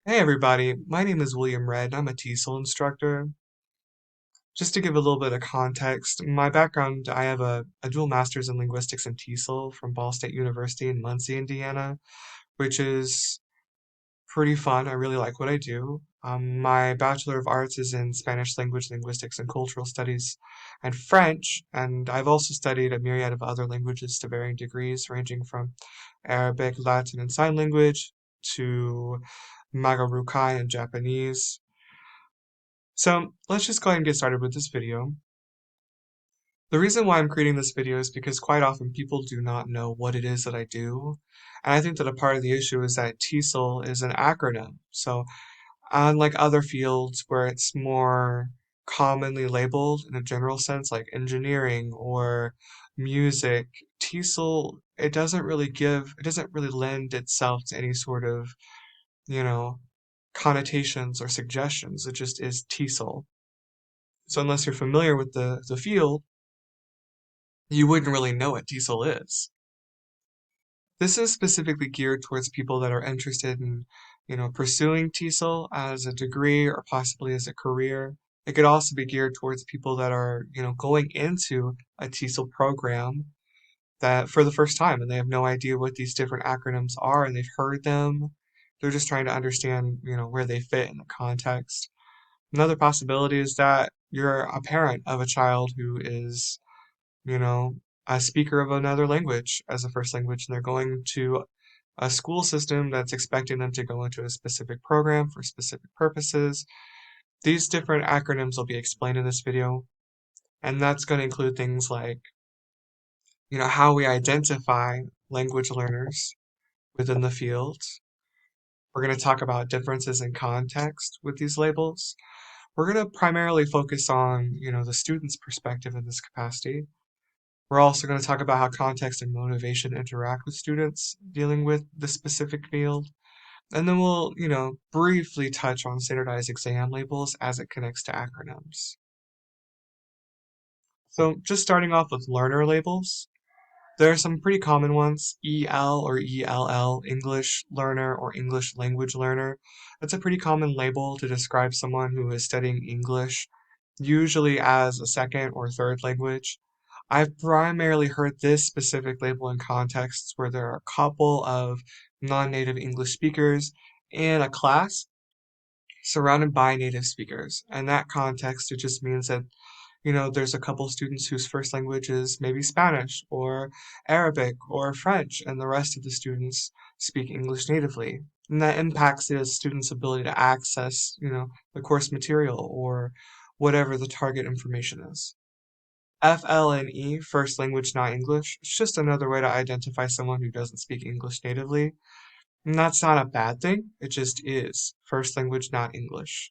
Hey everybody, my name is William Red. I'm a TESOL instructor. Just to give a little bit of context, my background, I have a dual master's in linguistics and TESOL from Ball State University in Muncie, Indiana, which is pretty fun. I really like what I do. My Bachelor of Arts is in Spanish language, linguistics, and cultural studies, and French, and I've also studied a myriad of other languages to varying degrees, ranging from Arabic, Latin, and sign language to Magarukai and Japanese. So let's just go ahead and get started with this video. The reason why I'm creating this video is because quite often people do not know what it is that I do. And I think that a part of the issue is that TESOL is an acronym. So unlike other fields where it's more commonly labeled in a general sense, like engineering or music, TESOL, it doesn't really lend itself to any sort of, you know, connotations or suggestions. It just is TESOL. So unless you're familiar with the field, you wouldn't really know what diesel is. This is specifically geared towards people that are interested in, pursuing TESOL as a degree or possibly as a career. It could also be geared towards people that are, going into a TESOL program that for the first time and they have no idea what these different acronyms are and they've heard them. They're just trying to understand, where they fit in the context. Another possibility is that you're a parent of a child who is you know, a speaker of another language as a first language, and they're going to a school system that's expecting them to go into a specific program for specific purposes. These different acronyms will be explained in this video, and that's going to include things like, how we identify language learners within the field. We're going to talk about differences in context with these labels. We're going to primarily focus on, the student's perspective in this capacity. We're also going to talk about how context and motivation interact with students dealing with the specific field. And then we'll, briefly touch on standardized exam labels as it connects to acronyms. So just starting off with learner labels, there are some pretty common ones. EL or ELL, English learner or English language learner. That's a pretty common label to describe someone who is studying English, usually as a second or third language. I've primarily heard this specific label in contexts where there are a couple of non-native English speakers in a class surrounded by native speakers. In that context, it just means that, there's a couple students whose first language is maybe Spanish or Arabic or French, and the rest of the students speak English natively. And that impacts the student's ability to access, the course material or whatever the target information is. FLNE, first language not English, it's just another way to identify someone who doesn't speak English natively. And that's not a bad thing, it just is. First language not English.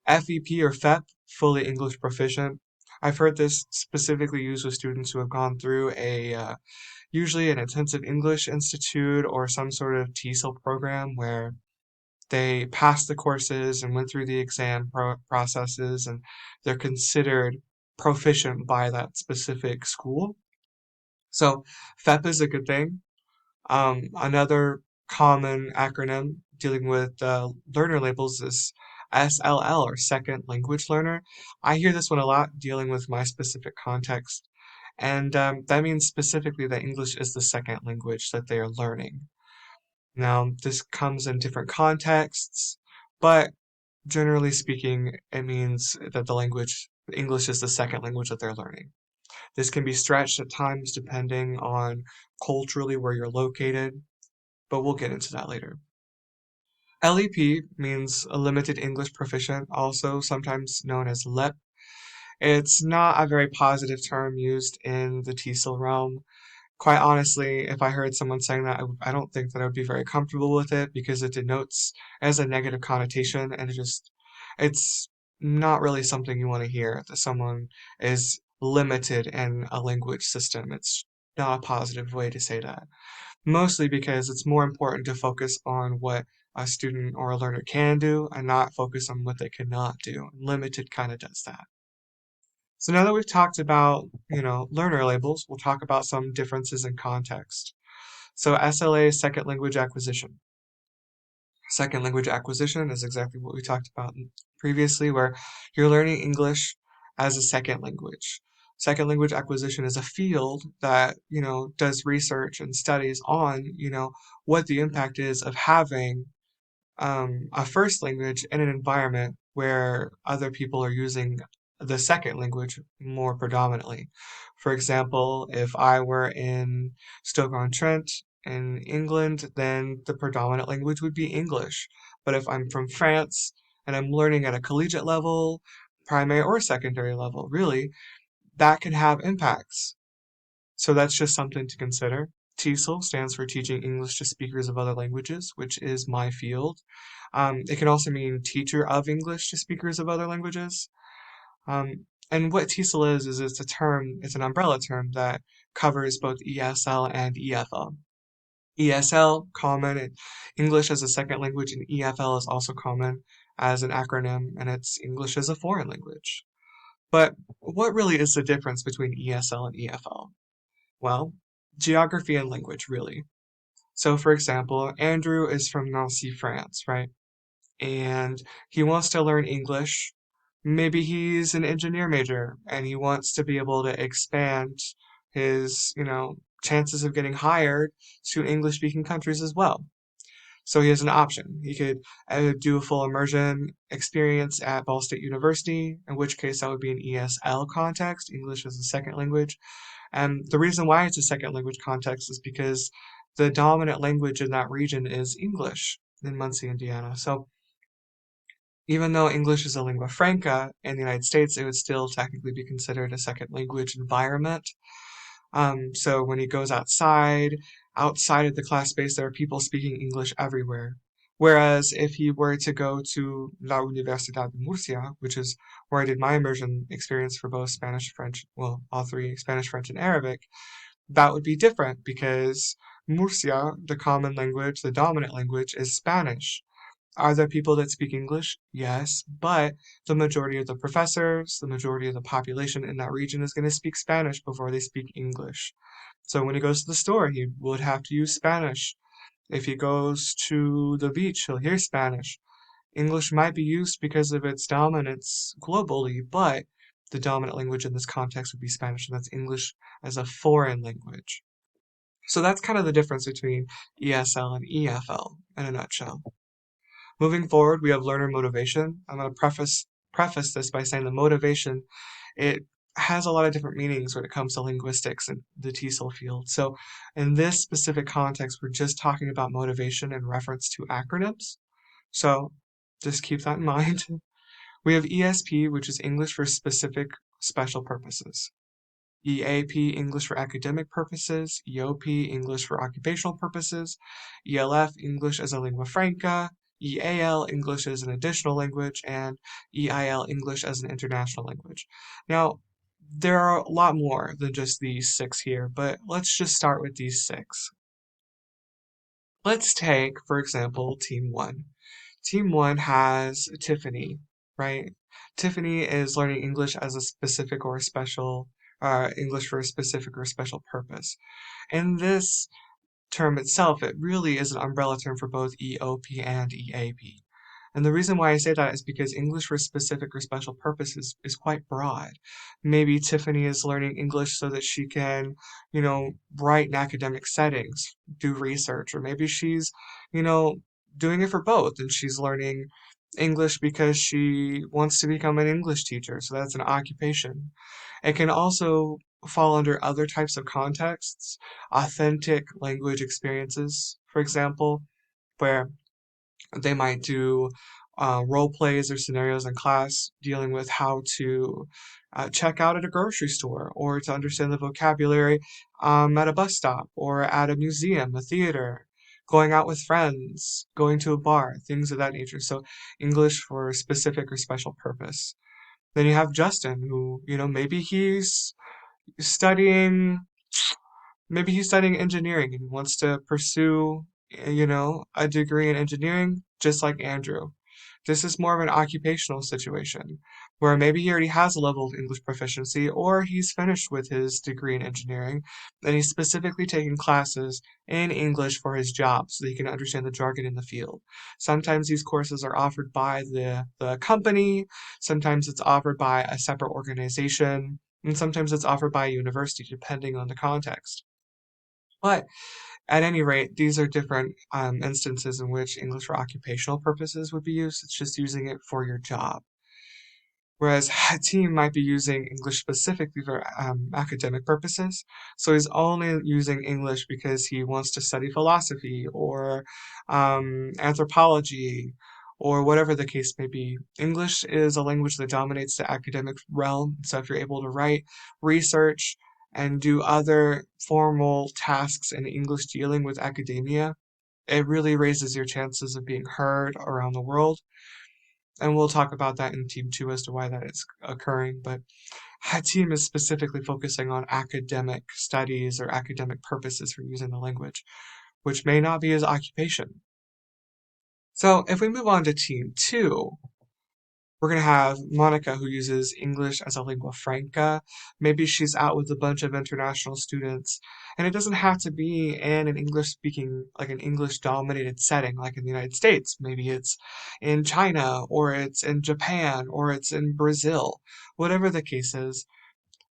FEP or FEP, fully English proficient. I've heard this specifically used with students who have gone through usually an intensive English institute or some sort of TESOL program where they passed the courses and went through the exam processes and they're considered proficient by that specific school. So FEP is a good thing. Another common acronym dealing with learner labels is SLL or second language learner. I hear this one a lot dealing with my specific context. And that means specifically that English is the second language that they are learning. Now, this comes in different contexts, but generally speaking, it means that English is the second language that they're learning. This can be stretched at times depending on culturally where you're located, but we'll get into that later. LEP means a limited English proficient, also sometimes known as LEP. It's not a very positive term used in the TESOL realm. Quite honestly, if I heard someone saying that, I don't think that I would be very comfortable with it because it denotes as a negative connotation and it's not really something you want to hear that someone is limited in a language system. It's not a positive way to say that. Mostly because it's more important to focus on what a student or a learner can do and not focus on what they cannot do. Limited kind of does that. So now that we've talked about, learner labels, we'll talk about some differences in context. So SLA, second language acquisition. Second language acquisition is exactly what we talked about previously, where you're learning English as a second language. Second language acquisition is a field that, does research and studies on, what the impact is of having a first language in an environment where other people are using the second language more predominantly. For example, if I were in Stoke-on-Trent in England, then the predominant language would be English. But if I'm from France and I'm learning at a collegiate level, primary or secondary level, really, that can have impacts. So that's just something to consider. TESOL stands for Teaching English to Speakers of Other Languages, which is my field. It can also mean Teacher of English to Speakers of Other Languages. And what TESOL is it's a term, it's an umbrella term that covers both ESL and EFL. ESL, common, English as a second language, and EFL is also common as an acronym, and it's English as a foreign language. But what really is the difference between ESL and EFL? Well, geography and language, really. So, for example, Andrew is from Nancy, France, right? And he wants to learn English. Maybe he's an engineer major and he wants to be able to expand his, chances of getting hired to English speaking countries as well. So he has an option. He could do a full immersion experience at Ball State University, in which case that would be an ESL context, English as a second language. And the reason why it's a second language context is because the dominant language in that region is English in Muncie, Indiana. So even though English is a lingua franca in the United States, it would still technically be considered a second language environment. So when he goes outside of the class space, there are people speaking English everywhere. Whereas if he were to go to La Universidad de Murcia, which is where I did my immersion experience for both Spanish, French, well, all three, Spanish, French, and Arabic, that would be different because Murcia, the common language, the dominant language, is Spanish. Are there people that speak English? Yes, but the majority of the professors, the majority of the population in that region is going to speak Spanish before they speak English. So when he goes to the store, he would have to use Spanish. If he goes to the beach, he'll hear Spanish. English might be used because of its dominance globally, but the dominant language in this context would be Spanish, and that's English as a foreign language. So that's kind of the difference between ESL and EFL in a nutshell. Moving forward, we have learner motivation. I'm going to preface this by saying the motivation, it has a lot of different meanings when it comes to linguistics and the TESOL field. So in this specific context, we're just talking about motivation in reference to acronyms. So just keep that in mind. We have ESP, which is English for Specific Special Purposes. EAP, English for academic purposes, EOP, English for occupational purposes, ELF, English as a lingua franca, EAL, English as an additional language, and EIL, English as an international language. Now, there are a lot more than just these six here, but let's just start with these six. Let's take, for example, Team 1. Team 1 has Tiffany, right? Tiffany is learning English as a specific or a special English for a specific or special purpose. In this term itself, it really is an umbrella term for both EOP and EAP. And the reason why I say that is because English for specific or special purposes is quite broad. Maybe Tiffany is learning English so that she can, write in academic settings, do research, or maybe she's, you know, doing it for both and she's learning English because she wants to become an English teacher. So that's an occupation. It can also fall under other types of contexts, authentic language experiences, for example, where they might do role plays or scenarios in class dealing with how to check out at a grocery store or to understand the vocabulary at a bus stop or at a museum, a theater, going out with friends, going to a bar, things of that nature. So English for specific or special purpose. Then you have Justin, who, maybe he's studying engineering and wants to pursue, a degree in engineering just like Andrew. This is more of an occupational situation. where maybe he already has a level of English proficiency or he's finished with his degree in engineering and he's specifically taking classes in English for his job so that he can understand the jargon in the field. Sometimes these courses are offered by the company, sometimes it's offered by a separate organization, and sometimes it's offered by a university, depending on the context. But at any rate, these are different instances in which English for occupational purposes would be used. It's just using it for your job. Whereas Hatim might be using English specifically for academic purposes. So he's only using English because he wants to study philosophy or anthropology or whatever the case may be. English is a language that dominates the academic realm. So if you're able to write, research, and do other formal tasks in English dealing with academia, it really raises your chances of being heard around the world. And we'll talk about that in Team 2 as to why that is occurring. But Team is specifically focusing on academic studies or academic purposes for using the language, which may not be his occupation. So if we move on to Team 2, we're going to have Monica, who uses English as a lingua franca. Maybe she's out with a bunch of international students, and it doesn't have to be in an English speaking, like an English dominated setting, like in the United States. Maybe it's in China, or it's in Japan, or it's in Brazil. Whatever the case is,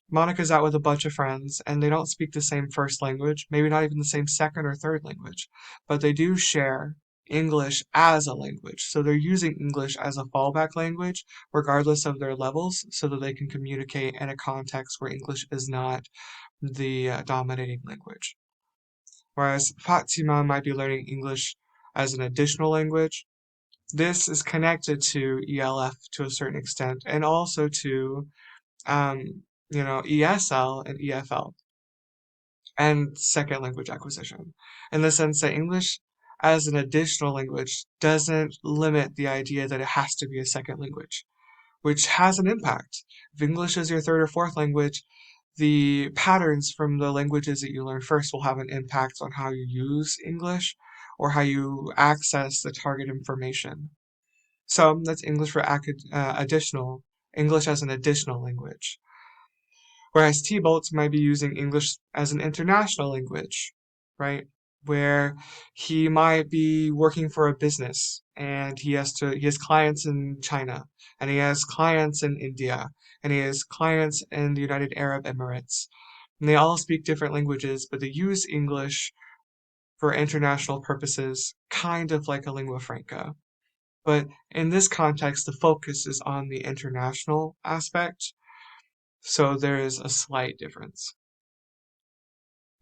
Monica's out with a bunch of friends, and they don't speak the same first language, maybe not even the same second or third language, but they do share English as a language. So they're using English as a fallback language, regardless of their levels, so that they can communicate in a context where English is not the dominating language. Whereas Fatima might be learning English as an additional language. This is connected to ELF to a certain extent, and also to ESL and EFL, and second language acquisition, in the sense that English as an additional language doesn't limit the idea that it has to be a second language, which has an impact. If English is your third or fourth language, the patterns from the languages that you learn first will have an impact on how you use English or how you access the target information. So that's English for additional, English as an additional language. Whereas T-Bolts might be using English as an international language, right? Where he might be working for a business and he has clients in China and he has clients in India and he has clients in the United Arab Emirates. And they all speak different languages, but they use English for international purposes, kind of like a lingua franca. But in this context, the focus is on the international aspect, so there is a slight difference.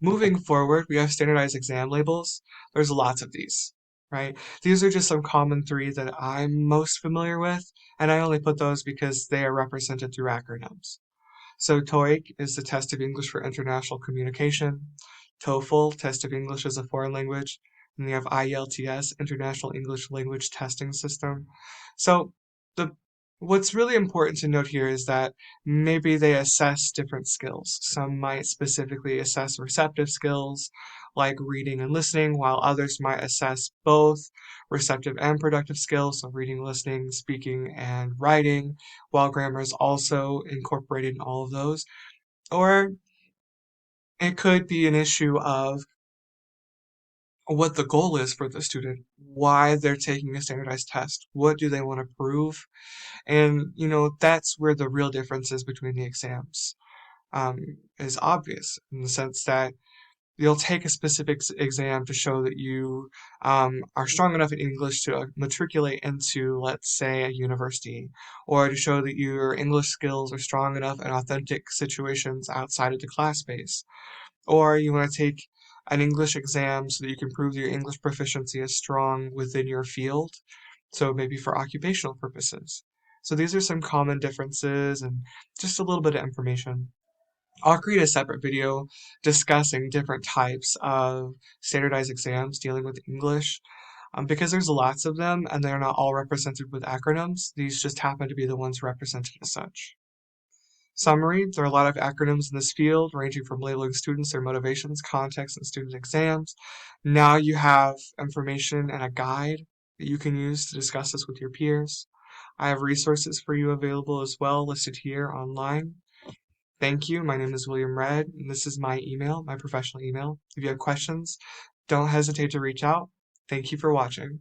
Moving forward, we have standardized exam labels. There's lots of these, right? These are just some common three that I'm most familiar with, and I only put those because they are represented through acronyms. So TOEIC is the test of English for international communication, TOEFL, test of English as a foreign language, and you have IELTS, International English Language Testing System. So the what's really important to note here is that maybe they assess different skills. Some might specifically assess receptive skills, like reading and listening, while others might assess both receptive and productive skills, so reading, listening, speaking, and writing, while grammar is also incorporated in all of those. Or it could be an issue of what the goal is for the student, why they're taking a standardized test, what do they want to prove, and that's where the real difference is between the exams is obvious in the sense that you'll take a specific exam to show that you are strong enough in English to matriculate into, let's say, a university, or to show that your English skills are strong enough in authentic situations outside of the class space, or you want to take an English exam so that you can prove that your English proficiency is strong within your field, so maybe for occupational purposes. So these are some common differences and just a little bit of information. I'll create a separate video discussing different types of standardized exams dealing with English because there's lots of them and they're not all represented with acronyms. These just happen to be the ones represented as such. Summary, there are a lot of acronyms in this field, ranging from labeling students, their motivations, context, and student exams. Now you have information and a guide that you can use to discuss this with your peers. I have resources for you available as well, listed here online. Thank you. My name is William Red, and this is my email, my professional email. If you have questions, don't hesitate to reach out. Thank you for watching.